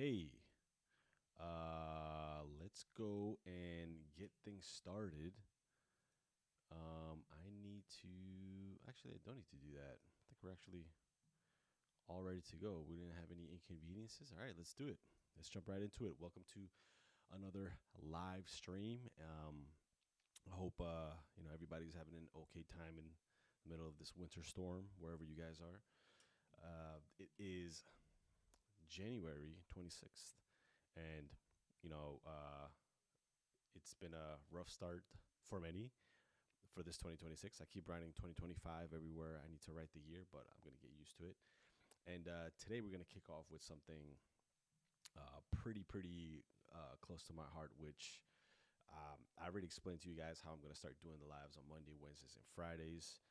Okay, let's go and get things started. I need to actually, I don't need to do that. I think we're actually all ready to go. We didn't have any inconveniences. All right, let's do it. Let's jump right into it. Welcome to another live stream. I hope everybody's having an okay time in the middle of this winter storm wherever you guys are. It is January 26th, and you know uh, it's been a rough start for many for this 2026. I keep writing 2025 everywhere I need to write the year, but I'm going to get used to it. And today we're going to kick off with something pretty close to my heart, which I already explained to you guys how I'm going to start doing the lives on Monday, Wednesdays, and Fridays.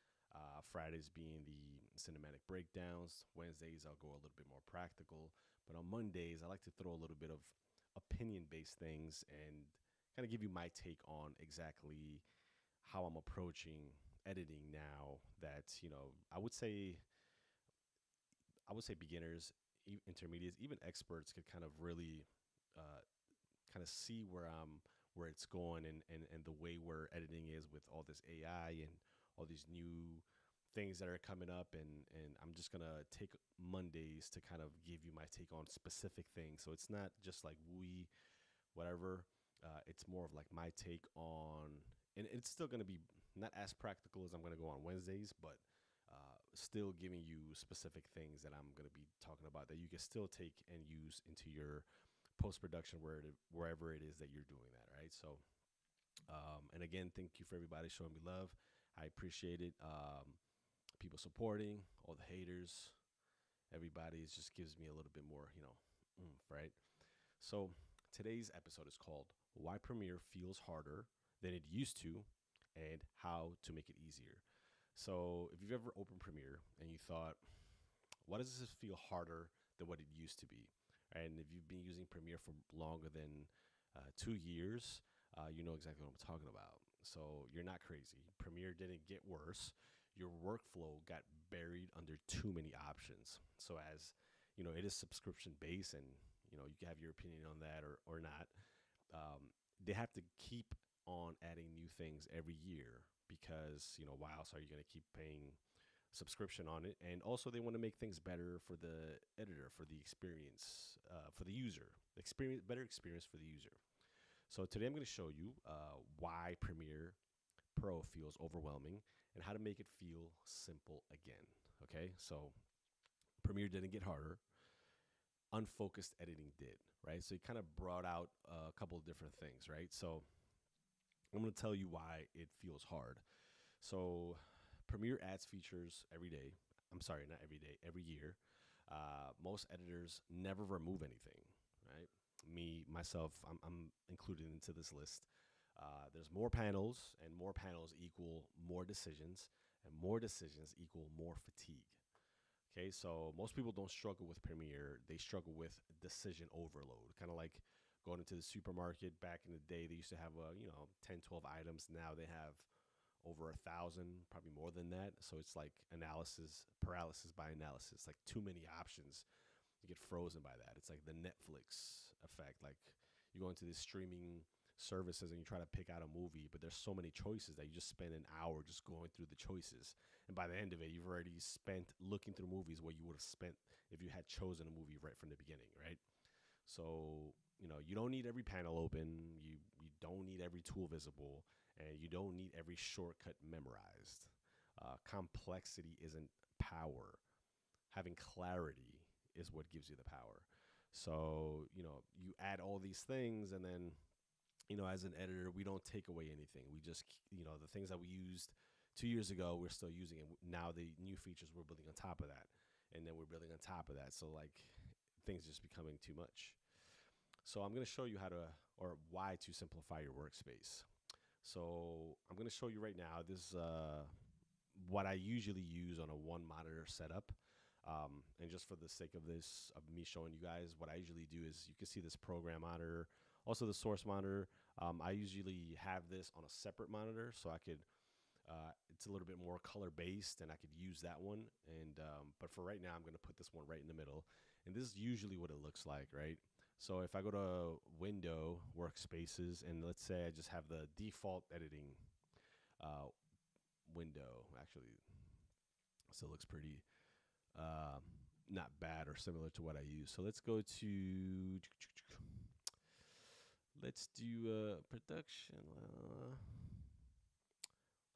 Fridays being the cinematic breakdowns. Wednesdays, I'll go a little bit more practical. But on Mondays, I like to throw a little bit of opinion based things and kind of give you my take on exactly how I'm approaching editing now that, I would say beginners, intermediates, even experts could kind of really uh, kind of see where it's going and the way where editing is with all this AI and all these new things that are coming up and I'm just gonna take Mondays to kind of give you my take on specific things. So it's not just like we whatever. It's more of like my take on, and it's still gonna be not as practical as I'm gonna go on Wednesdays, but still giving you specific things that I'm gonna be talking about that you can still take and use into your post production wherever it is that you're doing that, right? So, and again, thank you for everybody showing me love. I appreciate it. People supporting, all the haters, everybody. It just gives me a little bit more, oomph, right? So today's episode is called "Why Premiere Feels Harder Than It Used to, and How to Make It Easier." So if you've ever opened Premiere and you thought, why does this feel harder than what it used to be? And if you've been using Premiere for longer than 2 years, you know exactly what I'm talking about. So you're not crazy. Premiere didn't get worse. Your workflow got buried under too many options. So as you know, it is subscription based, and you can have your opinion on that or not. They have to keep on adding new things every year because why else are you going to keep paying subscription on it? And also they want to make things better for the editor, for the experience, for the user, better experience for the user. So today I'm going to show you why Premiere Pro feels overwhelming and how to make it feel simple again. Okay, so Premiere didn't get harder, unfocused editing did, right? So it kind of brought out a couple of different things, right? So I'm going to tell you why it feels hard. So Premiere adds features every day. I'm sorry, not every day, every year. Most editors never remove anything, right? Me, myself, I'm included into this list. There's more panels, and more panels equal more decisions, and more decisions equal more fatigue. Okay, so most people don't struggle with Premiere. They struggle with decision overload, kind of like going into the supermarket. Back in the day, they used to have 10, 12 items. Now they have over 1,000, probably more than that. So it's like analysis paralysis by analysis, like too many options. You get frozen by that. It's like the Netflix effect. Like you go into these streaming services and you try to pick out a movie, but there's so many choices that you just spend an hour just going through the choices. And by the end of it, you've already spent looking through movies what you would have spent if you had chosen a movie right from the beginning, right? So, you don't need every panel open, you don't need every tool visible, and you don't need every shortcut memorized. Complexity isn't power. Having clarity is what gives you the power. So, you add all these things, and then, as an editor, we don't take away anything. We just, the things that we used 2 years ago, we're still using it. Now the new features we're building on top of that, and then we're building on top of that. So like things just becoming too much. So I'm going to show you how to, or why to simplify your workspace. So I'm going to show you right now. This is what I usually use on a one monitor setup. And just for the sake of this, of me showing you guys, what I usually do is you can see this program monitor, also the source monitor. I usually have this on a separate monitor so I could, it's a little bit more color based and I could use that one. And, but for right now, I'm going to put this one right in the middle. And this is usually what it looks like, right? So if I go to Window, Workspaces, and let's say I just have the default editing uh, window, actually, so it looks pretty uh, not bad or similar to what I use. So let's go to, let's do production.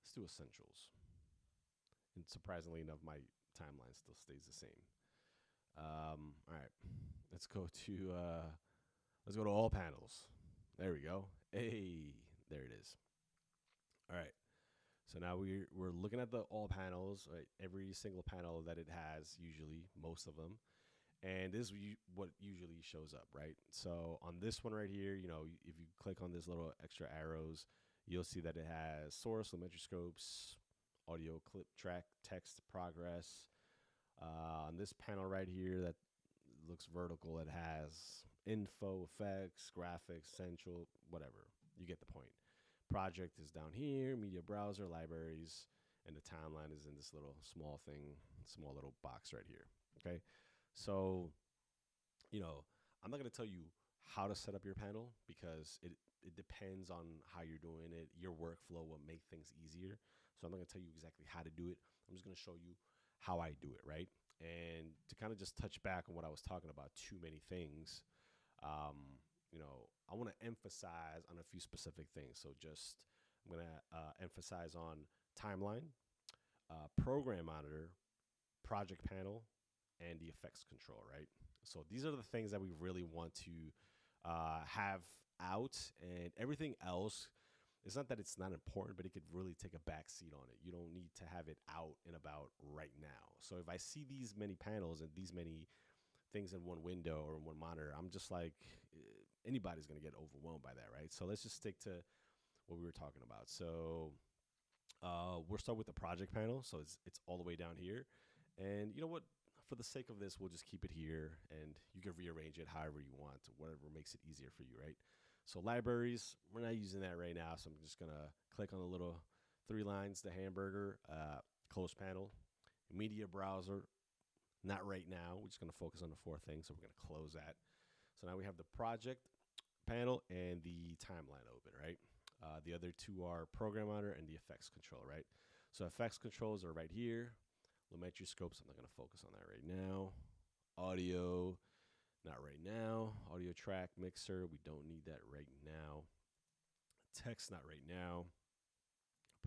Let's do essentials. And surprisingly enough, my timeline still stays the same. All right, let's go to all panels. There we go. Hey, there it is. All right. So now we're looking at the all panels, right? Every single panel that it has, usually most of them, and this is what usually shows up, right? So on this one right here, if you click on this little extra arrows, you'll see that it has source, elementary scopes, audio, clip, track, text, progress. On this panel right here that looks vertical, it has info, effects, graphics, essential, whatever. You get the point. Project is down here, media browser, libraries, and the timeline is in this little small thing, small little box right here. Okay. So, I'm not going to tell you how to set up your panel because it depends on how you're doing it. Your workflow will make things easier. So I'm not going to tell you exactly how to do it. I'm just going to show you how I do it, right? And to kind of just touch back on what I was talking about, too many things, I want to emphasize on a few specific things. So I'm going to emphasize on timeline, program monitor, project panel, and the effects control, right? So these are the things that we really want to have out, and everything else. It's not that it's not important, but it could really take a back seat on it. You don't need to have it out and about right now. So if I see these many panels and these many things in one window or in one monitor, I'm just like, anybody's going to get overwhelmed by that, right? So let's just stick to what we were talking about. So we'll start with the project panel. So it's all the way down here. And you know what? For the sake of this, we'll just keep it here, and you can rearrange it however you want, whatever makes it easier for you, right? So libraries, we're not using that right now, so I'm just going to click on the little 3 lines, the hamburger, close panel, media browser, not right now. We're just going to focus on the 4 things, so we're going to close that. So now we have the project panel and the timeline open, right? The other 2 are program monitor and the effects control, right? So effects controls are right here. Lumetri scopes, I'm not going to focus on that right now. Audio, not right now. Audio track, mixer, we don't need that right now. Text, not right now.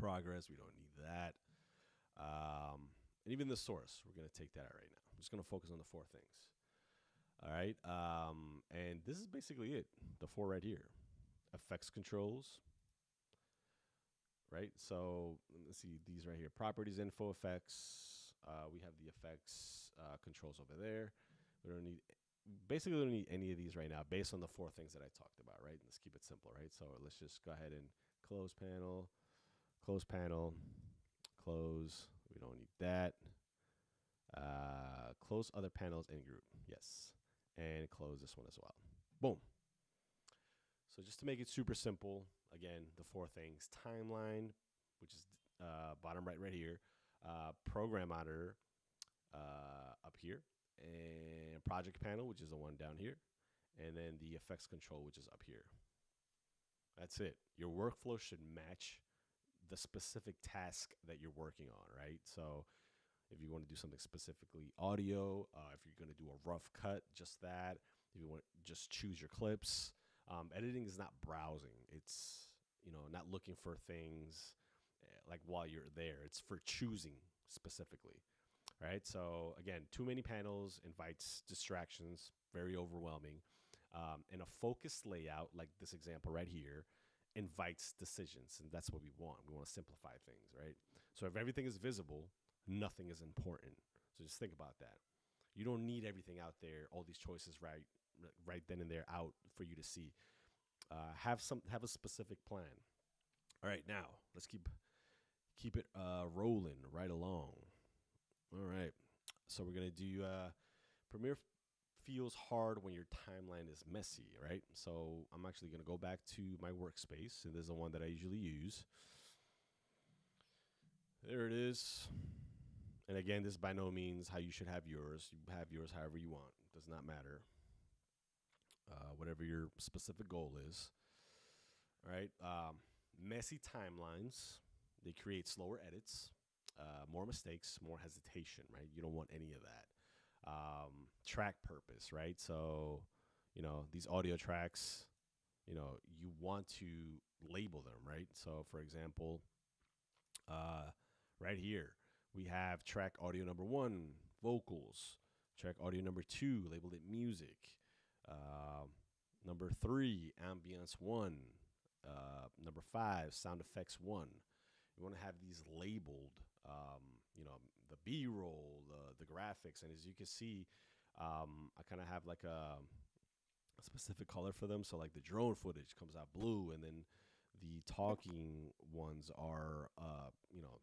Progress, we don't need that. And even the source, we're going to take that out right now. I'm just going to focus on the 4 things. All right. And this is basically it, the 4 right here. Effects controls, right? So let's see these right here. Properties, info, effects. We have the effects controls over there. We don't need any of these right now based on the 4 things that I talked about, right? Let's keep it simple, right? So let's just go ahead and close panel, close panel, close. We don't need that. Close other panels in group. Yes. And close this one as well. Boom. So just to make it super simple, again, the 4 things. Timeline, which is bottom right here. Program monitor up here, and project panel, which is the one down here, and then the effects control, which is up here. That's it. Your workflow should match the specific task that you're working on, right? So if you want to do something specifically audio, if you're going to do a rough cut, just that. If you want to just choose your clips. Editing is not browsing. It's, not looking for things like while you're there. It's for choosing specifically, right? So again, too many panels invites distractions, very overwhelming. And a focused layout, like this example right here, invites decisions, and that's what we want. We want to simplify things, right? So if everything is visible, nothing is important. So just think about that. You don't need everything out there, all these choices right then and there out for you to see. Have a specific plan. All right, now let's keep it rolling right along. All right, so we're gonna do Premiere feels hard when your timeline is messy, right? So I'm actually gonna go back to my workspace, and this is the one that I usually use. There it is. And again, this is by no means how you should have yours. You have yours however you want. It does not matter. whatever your specific goal is. All right. Messy timelines, they create slower edits, more mistakes, more hesitation, right? You don't want any of that. Track purpose, right? So, these audio tracks, you want to label them, right? So, for example, uh, right here, we have track audio number one, vocals. Track audio number two, labeled it music. Um, Number three, ambience one. Number five, sound effects one. You want to have these labeled, um, the B roll, the graphics. And as you can see, I kind of have like a specific color for them. So, like the drone footage comes out blue, and then the talking ones are,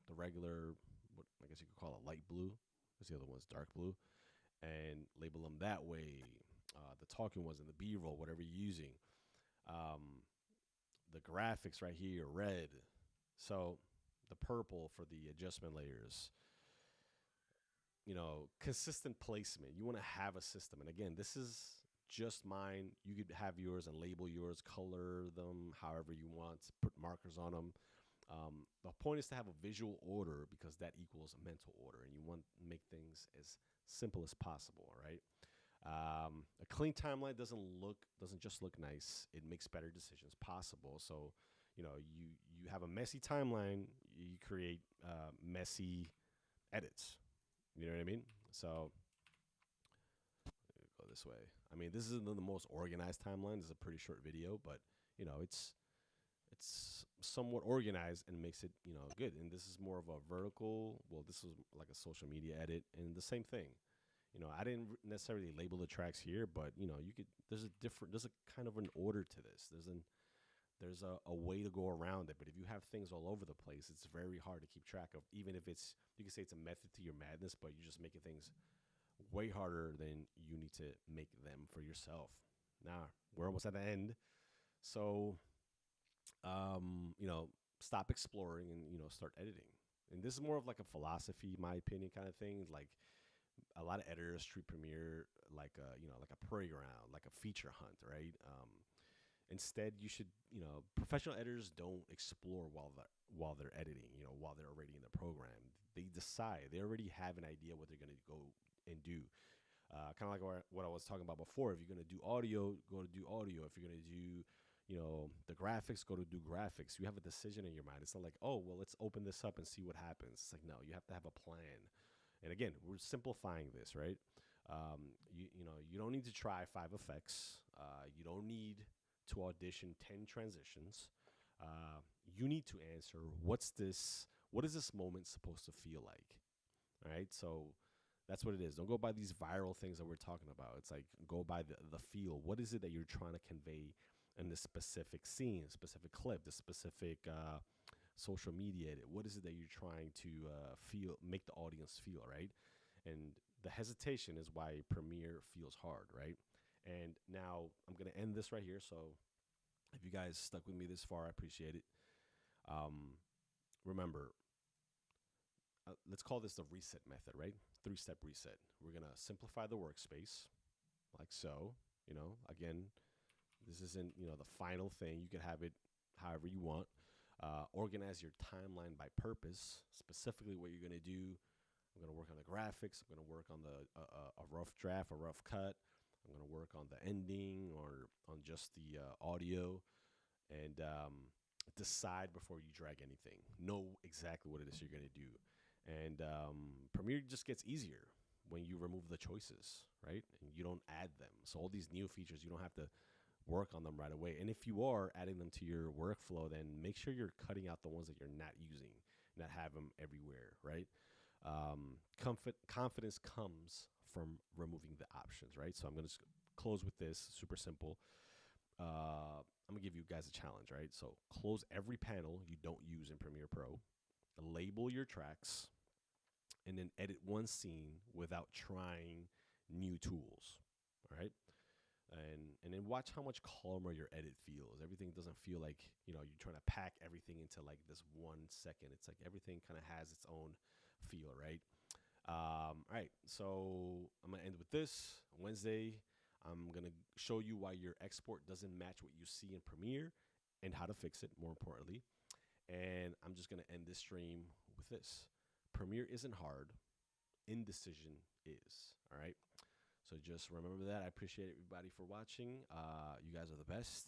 the regular, what I guess you could call it light blue. Because the other one's dark blue, and label them that way. The talking ones and the B roll, whatever you're using. Um, the graphics right here, red. So the purple for the adjustment layers. Consistent placement. You want to have a system. And again, this is just mine. You could have yours and label yours, color them however you want, put markers on them. The point is to have a visual order because that equals a mental order, and you want to make things as simple as possible, right? A clean timeline doesn't just look nice. It makes better decisions possible. So, you have a messy timeline. You create messy edits. You know what I mean? So go this way. I mean, this isn't the most organized timeline. This is a pretty short video, but it's somewhat organized and makes it good. And this is more of a vertical. Well, this is like a social media edit, and the same thing. I didn't necessarily label the tracks here, but you could. There's a kind of an order to this. There's a way to go around it. But if you have things all over the place, it's very hard to keep track of. Even if you can say it's a method to your madness, but you're just making things way harder than you need to make them for yourself. Now we're almost at the end, so stop exploring and start editing. And this is more of like a philosophy, my opinion, kind of thing. Like a lot of editors treat Premiere like a playground, like a feature hunt, right? Instead, you should, professional editors don't explore while they're editing, while they're already in the program. They decide. They already have an idea what they're going to go and do. Kind of like what I was talking about before. If you're going to do audio, go to do audio. If you're going to do, the graphics, go to do graphics. You have a decision in your mind. It's not like, oh, well, let's open this up and see what happens. It's like, no, you have to have a plan. And again, we're simplifying this, right? You don't need to try 5 effects. You don't need to audition 10 transitions. You need to answer, what is this moment supposed to feel like? All right. So that's what it is. Don't go by these viral things that we're talking about. It's like, go by the feel. What is it that you're trying to convey in this specific scene, specific clip, this specific social media edit? What is it that you're trying to make the audience feel, right? And the hesitation is why Premiere feels hard, right? And now I'm going to end this right here. So if you guys stuck with me this far, I appreciate it. Remember, let's call this the reset method, right? 3-step reset. We're going to simplify the workspace like so. Again, this isn't, the final thing. You can have it however you want. Organize your timeline by purpose, specifically what you're going to do. I'm going to work on the graphics. I'm going to work on a rough draft, a rough cut. I'm going to work on the ending or on just the audio, and decide before you drag anything. Know exactly what it is you're going to do. And Premiere just gets easier when you remove the choices, right? And you don't add them. So all these new features, you don't have to work on them right away. And if you are adding them to your workflow, then make sure you're cutting out the ones that you're not using, not have them everywhere, right? Confidence comes from removing the options, right? So I'm going to close with this, super simple. I'm going to give you guys a challenge, right? So close every panel you don't use in Premiere Pro, label your tracks, and then edit one scene without trying new tools, all right? And then watch how much calmer your edit feels. Everything doesn't feel like, you're trying to pack everything into like this 1 second. It's like everything kind of has its own feel, right? All right, so I'm going to end with this. Wednesday, I'm going to show you why your export doesn't match what you see in Premiere and how to fix it, more importantly. And I'm just going to end this stream with this. Premiere isn't hard. Indecision is. All right. So just remember that. I appreciate everybody for watching. You guys are the best.